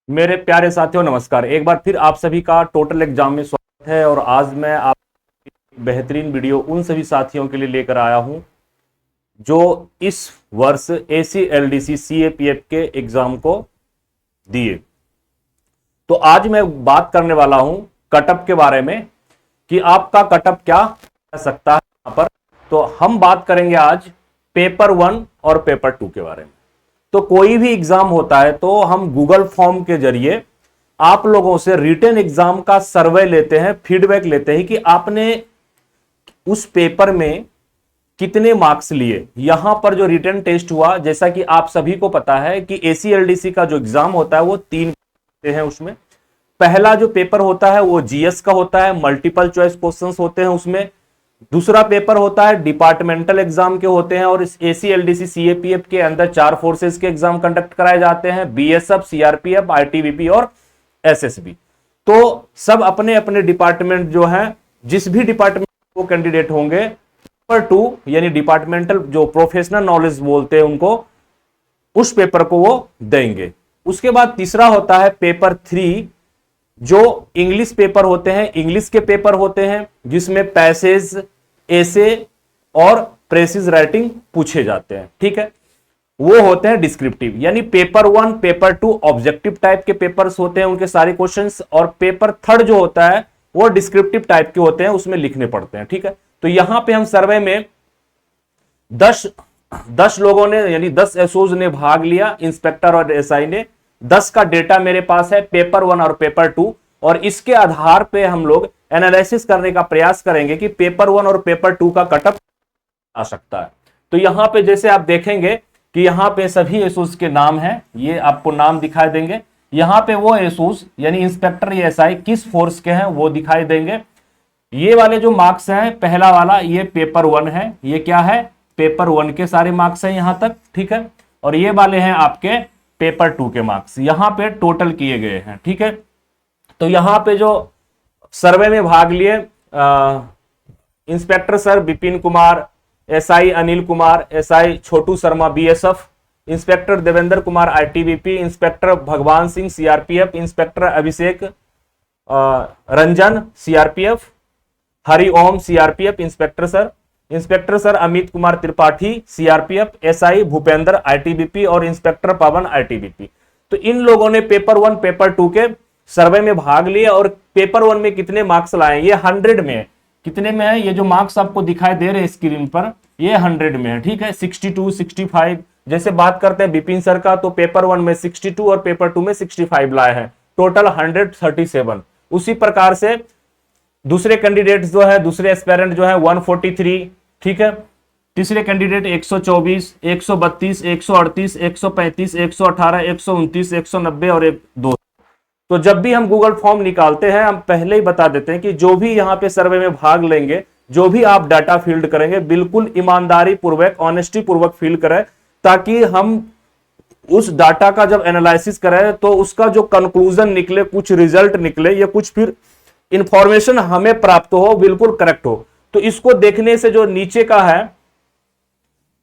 मेरे प्यारे साथियों नमस्कार। एक बार फिर आप सभी का टोटल एग्जाम में स्वागत है। और आज मैं आप बेहतरीन वीडियो उन सभी साथियों के लिए लेकर आया हूं जो इस वर्ष ACLDC CAPF के एग्जाम को दिए। तो आज मैं बात करने वाला हूं कटअप के बारे में कि आपका कटअप क्या रह सकता है यहां पर। तो हम बात करेंगे आज पेपर 1 और पेपर 2 के बारे में। तो कोई भी एग्जाम होता है तो हम गूगल फॉर्म के जरिए आप लोगों से रिटन एग्जाम का सर्वे लेते हैं, फीडबैक लेते हैं कि आपने उस पेपर में कितने मार्क्स लिए। यहां पर जो रिटन टेस्ट हुआ, जैसा कि आप सभी को पता है कि ACLDC का जो एग्जाम होता है वो 3 हैं। उसमें पहला जो पेपर होता है वो GS का होता है, मल्टीपल चॉइस क्वेश्चंस होते हैं उसमें। दूसरा पेपर होता है डिपार्टमेंटल एग्जाम के होते हैं। और इस ACLDC CAPF के अंदर 4 फोर्सेस के एग्जाम कंडक्ट कराए जाते हैं, BSF, CRPF, ITBP और SSB। तो सब अपने अपने डिपार्टमेंट जो है, जिस भी डिपार्टमेंट वो कैंडिडेट होंगे, पेपर 2 यानी डिपार्टमेंटल जो प्रोफेशनल नॉलेज बोलते हैं उनको, उस पेपर को वो देंगे। उसके बाद तीसरा होता है पेपर 3, जो इंग्लिश पेपर होते हैं, इंग्लिश के पेपर होते हैं जिसमें पैसेज, एसे और प्रेसिज राइटिंग पूछे जाते हैं। ठीक है, वो होते हैं डिस्क्रिप्टिव। यानी पेपर 1, पेपर 2 ऑब्जेक्टिव टाइप के पेपर्स होते हैं, उनके सारे क्वेश्चंस। और पेपर 3 जो होता है वो डिस्क्रिप्टिव टाइप के होते हैं, उसमें लिखने पड़ते हैं। ठीक है, तो यहां पे हम सर्वे में 10 लोगों ने यानी 10 एसओज ने भाग लिया, इंस्पेक्टर और एसआई ने। 10 का डेटा मेरे पास है पेपर 1 और पेपर 2, और इसके आधार पे हम लोग एनालिसिस करने का प्रयास करेंगे कि पेपर 1 और पेपर 2 का कटअप आ सकता है। तो यहां पे जैसे आप देखेंगे कि यहां पे सभी एसओज के नाम हैं, ये आपको नाम दिखाई देंगे। यहां पे वो एसओज यानी इंस्पेक्टर या एसआई किस फोर्स के हैं वो दिखाई देंगे। ये वाले जो मार्क्स हैं, पहला वाला ये पेपर 1 है, ये क्या है, पेपर 1 के सारे मार्क्स हैं यहां तक। ठीक है, और ये वाले हैं आपके पेपर 2 के मार्क्स, यहां पे टोटल किए गए हैं। ठीक है, तो यहां पे जो सर्वे में भाग लिए inspector sir Vipin Kumar, SI Anil Kumar, SI Chhotu Sharma BSF, inspector Devendra Kumar ITBP, inspector Bhagwan Singh CRPF, inspector Abhishek Ranjan CRPF, Hariom CRPF inspector sir Amit Kumar Tripathi CRPF, SI Bhupendra ITBP और इंस्पेक्टर पवन ITBP। तो इन लोगों ने पेपर 1, पेपर 2 के सर्वे में भाग लिया। और पेपर 1 में कितने मार्क्स लाए, ये 100 में है। कितने में है, ये जो मार्क्स आपको दिखाई दे रहे हैं स्क्रीन पर, ये 100 में है। ठीक है, 62, 65 जैसे बात करते हैं विपिन सर का, तो पेपर 1 में 62 और पेपर 2 में 65 लाए हैं, टोटल 137। उसी प्रकार से दूसरे कैंडिडेट जो है, दूसरे एस्पेरेंट जो है 143। ठीक है, तीसरे कैंडिडेट 124, 132, 138, 135, 118, 129, 190 और 200। तो जब भी हम गूगल फॉर्म निकालते हैं, हम पहले ही बता देते हैं कि जो भी यहां पे सर्वे में भाग लेंगे, जो भी आप डाटा फील्ड करेंगे, बिल्कुल ईमानदारी पूर्वक, ऑनेस्टी पूर्वक फील्ड करें, ताकि हम उस डाटा का जब एनालिसिस करें तो उसका जो कंक्लूजन निकले, कुछ रिजल्ट निकले या कुछ फिर इंफॉर्मेशन हमें प्राप्त हो, बिल्कुल करेक्ट हो। तो इसको देखने से जो नीचे का है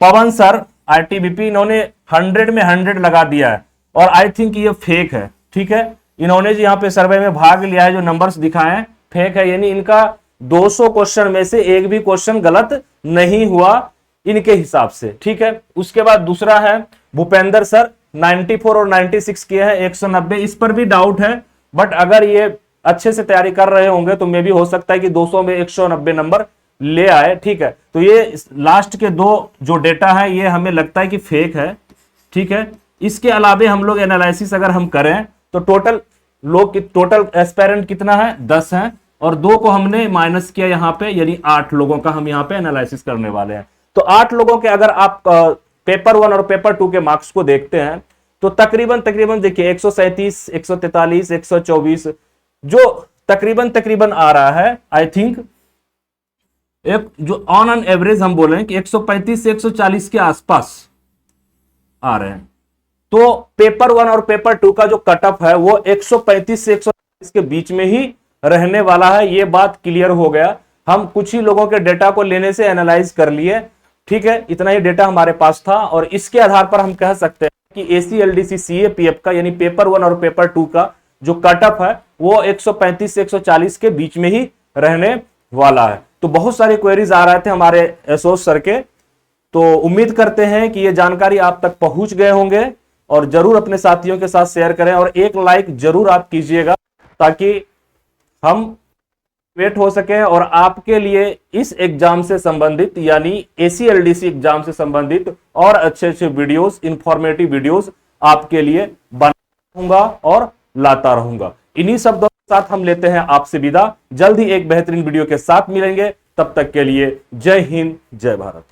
पवन सर ITBP, इन्होंने 100 में 100 लगा दिया है, और आई थिंक ये फेक है। ठीक है, इन्होंने जो यहाँ पे सर्वे में भाग लिया है, जो नंबर्स दिखाए हैं फेक है, यानी इनका 200 क्वेश्चन में से एक भी क्वेश्चन गलत नहीं हुआ इनके हिसाब से। ठीक है, उसके बाद दूसरा है भूपेंद्र सर, 94 और 96 किए हैं, 190। इस पर भी डाउट है, बट अगर ये अच्छे से तैयारी कर रहे होंगे तो मे भी हो सकता है कि 200 में 190 नंबर ले आए। ठीक है, तो ये लास्ट के 2 जो डेटा है ये हमें लगता है कि फेक है। ठीक है, इसके अलावे हम लोग एनालिसिस अगर हम करें तो टोटल एस्पेरेंट कितना है, 10 है, और 2 को हमने माइनस किया यहां पे, यानी 8 लोगों का हम यहां पे एनालिसिस करने वाले हैं। तो 8 लोगों के अगर आप पेपर 1 और पेपर 2 के मार्क्स को देखते हैं तो तकरीबन देखिए 137, 143, 124 जो तकरीबन आ रहा है। आई थिंक एक जो ऑन एन एवरेज हम बोले कि 135 से 140 के आसपास आ रहे हैं। तो पेपर 1 और पेपर 2 का जो कटअप है वो 135 से 140 के बीच में ही रहने वाला है। ये बात क्लियर हो गया। हम कुछ ही लोगों के डेटा को लेने से एनालाइज कर लिए। ठीक है, इतना ही डेटा हमारे पास था, और इसके आधार पर हम कह सकते हैं कि ACLDC CAPF का यानी पेपर 1 और पेपर 2 का जो कट ऑफ है वो 135 से 140 के बीच में ही रहने वाला है। तो बहुत सारे क्वेरीज आ रहे थे हमारे एसोस सर के, तो उम्मीद करते हैं कि ये जानकारी आप तक पहुंच गए होंगे और जरूर अपने साथियों के साथ शेयर करें और एक लाइक जरूर आप कीजिएगा ताकि हम वेट हो सके और आपके लिए इस एग्जाम से संबंधित यानी ACLDC एग्जाम से संबंधित और अच्छे अच्छे वीडियोस, इंफॉर्मेटिव वीडियोस आपके लिए बनाता रहूंगा और लाता रहूंगा। इन्हीं शब्दों के साथ हम लेते हैं आपसे विदा। जल्द ही एक बेहतरीन वीडियो के साथ मिलेंगे, तब तक के लिए जय हिंद, जय भारत।